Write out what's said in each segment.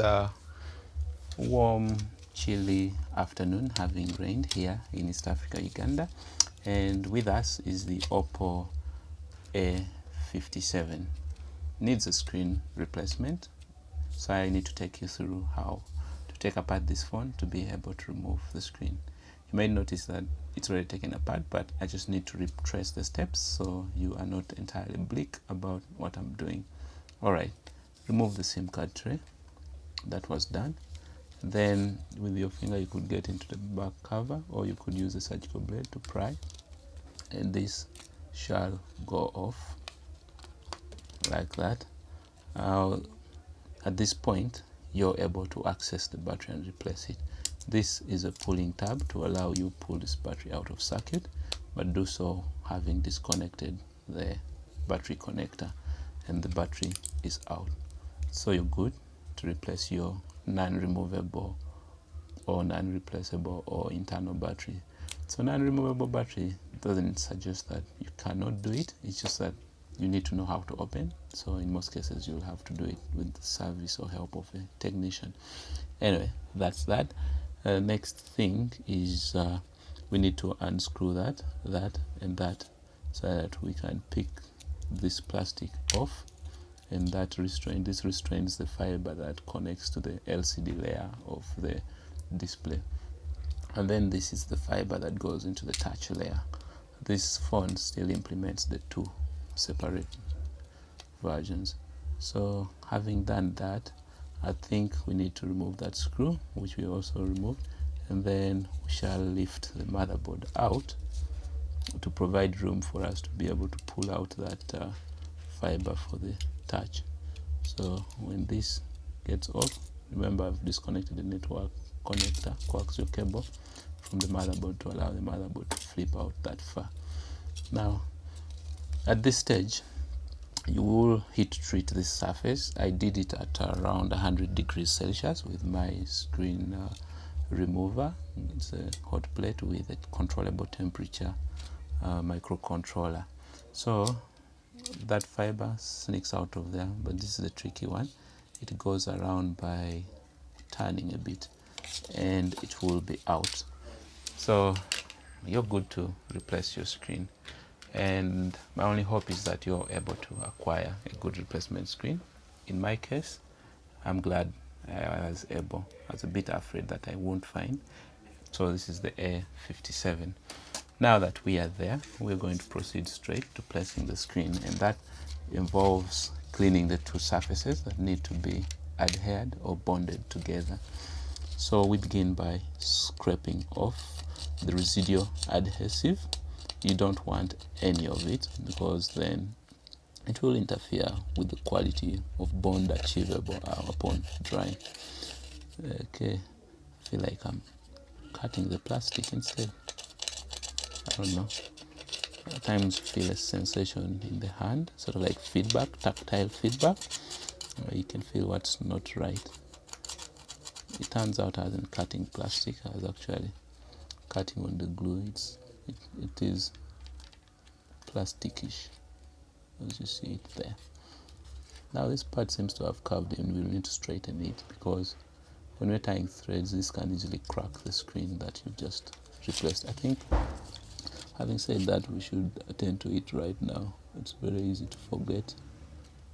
A warm, chilly afternoon, having rained here in East Africa, Uganda, and with us is the Oppo A57. Needs a screen replacement, so I need to take you through how to take apart this phone to be able to remove the screen. You may notice that it's already taken apart, but I just need to retrace the steps so you are not entirely bleak about what I'm doing. Alright, remove the SIM card tray. That was done. Then with your finger you could get into the back cover, or you could use a surgical blade to pry, and this shall go off like that. At this point you're able to access the battery and replace it. This is a pulling tab to allow you pull this battery out of circuit, but do so having disconnected the battery connector, and the battery is out, so you're good to replace your non-removable or non-replaceable or internal battery. So non-removable battery doesn't suggest that you cannot do it, it's just that you need to know how to open. So in most cases you'll have to do it with the service or help of a technician. Anyway, that's that. Next thing is we need to unscrew that and that, so that we can pick this plastic off, and this restrains the fiber that connects to the LCD layer of the display. And then this is the fiber that goes into the touch layer. This phone still implements the two separate versions. So having done that, I think we need to remove that screw, which we also removed, and then we shall lift the motherboard out to provide room for us to be able to pull out that fiber for the touch. So when this gets off, remember I've disconnected the network connector, coaxial cable, from the motherboard to allow the motherboard to flip out that far. Now at this stage you will heat treat this surface. I did it at around 100 degrees Celsius with my screen remover. It's a hot plate with a controllable temperature microcontroller. So that fiber sneaks out of there, but this is the tricky one. It goes around by turning a bit and it will be out. So you're good to replace your screen, and my only hope is that you're able to acquire a good replacement screen. In my case, I'm glad I was able. I was a bit afraid that I won't find. So this is the A57. Now that we are there, we're going to proceed straight to placing the screen, and that involves cleaning the two surfaces that need to be adhered or bonded together. So we begin by scraping off the residual adhesive. You don't want any of it, because then it will interfere with the quality of bond achievable upon drying. Okay, I feel like I'm cutting the plastic instead. I don't know. At times feel a sensation in the hand, sort of like feedback, tactile feedback. You can feel what's not right. It turns out as in cutting plastic, as actually cutting on the glue. It is plasticish, as you see it there. Now this part seems to have curved in. We'll need to straighten it, because when we're tying threads, this can easily crack the screen that you just replaced. I think, having said that, we should attend to it right now. It's very easy to forget,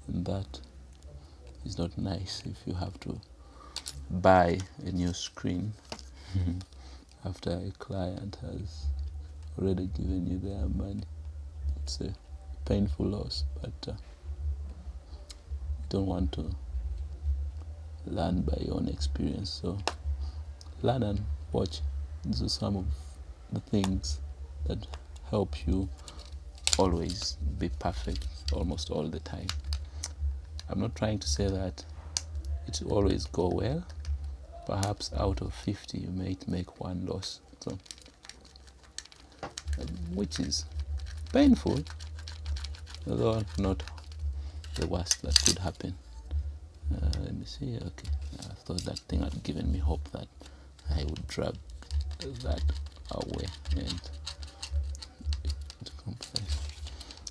and that is not nice if you have to buy a new screen after a client has already given you their money. It's a painful loss, but you don't want to learn by your own experience. So learn and watch. These are some of the things that help you always be perfect almost all the time. I'm not trying to say that it will always go well. Perhaps out of 50 you might make one loss, so which is painful, although not the worst that could happen. Let me see. Okay, I thought that thing had given me hope that I would drag that away and compress.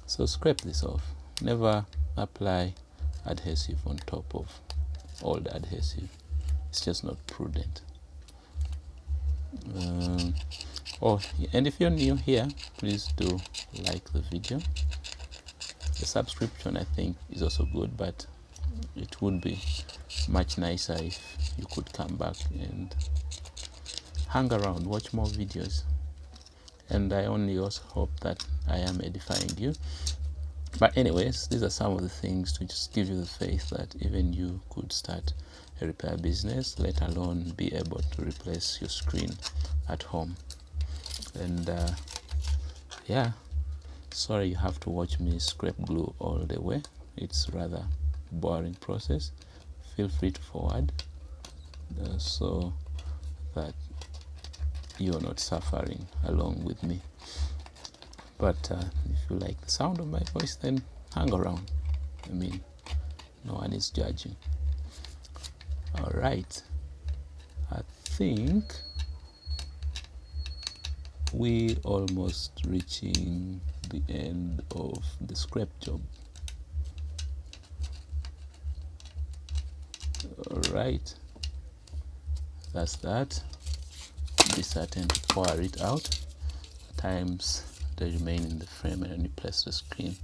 So scrape this off. Never apply adhesive on top of all the adhesive. It's just not prudent. Oh, and if you're new here, please do like the video. The subscription, I think, is also good, but it would be much nicer if you could come back and hang around, watch more videos. And I only also hope that I am edifying you. But anyways, these are some of the things to just give you the faith that even you could start a repair business, let alone be able to replace your screen at home. And yeah, sorry you have to watch me scrape glue all the way. It's rather boring process. Feel free to forward so that you're not suffering along with me. But if you like the sound of my voice, then hang around. I mean, no one is judging. All right, I think we almost reaching the end of the scrape job. All right, that's that. Be certain to pour it out. At times they remain in the frame, and when you press the screen,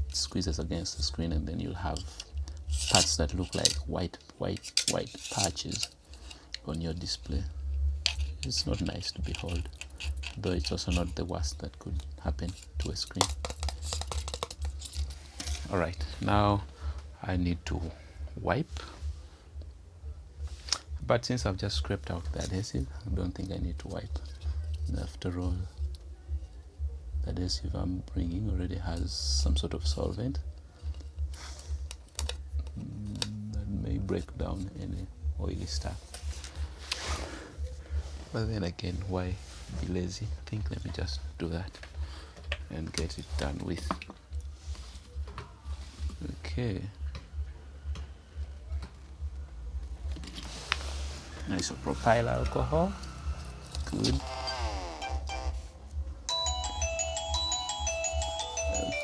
it squeezes against the screen, and then you'll have parts that look like white patches on your display. It's not nice to behold, though it's also not the worst that could happen to a screen. All right, now I need to wipe, but since I've just scraped out the adhesive, I don't think I need to wipe. After all, the adhesive I'm bringing already has some sort of solvent that may break down any oily stuff. But then again, why be lazy? I think let me just do that and get it done with. Okay. Isopropyl alcohol. Good.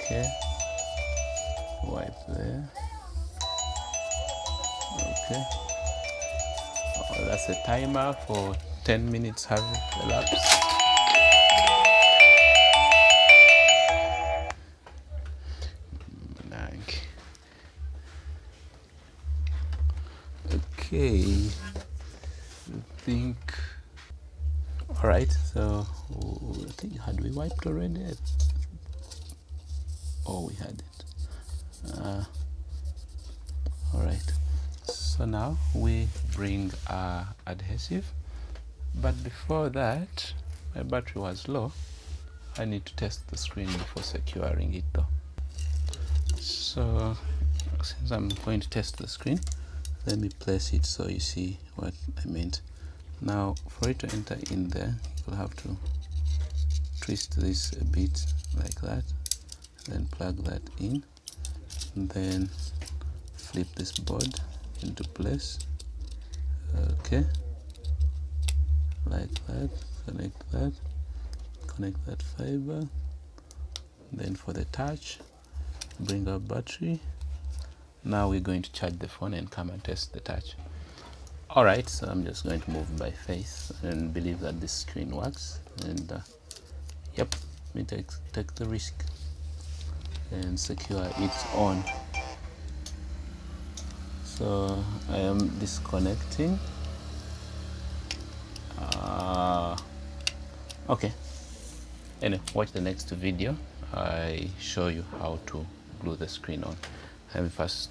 Okay. Wipe there. Okay. Oh, that's a timer for 10 minutes have elapsed. Okay, I think, all right, so I think, had we wiped already? Oh, we had it. All right, so now we bring our adhesive, but before that, my battery was low. I need to test the screen before securing it though. So since I'm going to test the screen, let me place it so you see what I meant. Now for it to enter in there, you'll have to twist this a bit like that, then plug that in, and then flip this board into place. Okay, like that. Connect that fiber. Then for the touch, bring our battery. Now we're going to charge the phone and come and test the touch. All right, so I'm just going to move by faith and believe that this screen works. And yep, let me take the risk and secure it on. So I am disconnecting. Okay, anyway, watch the next video. I show you how to glue the screen on. Let me first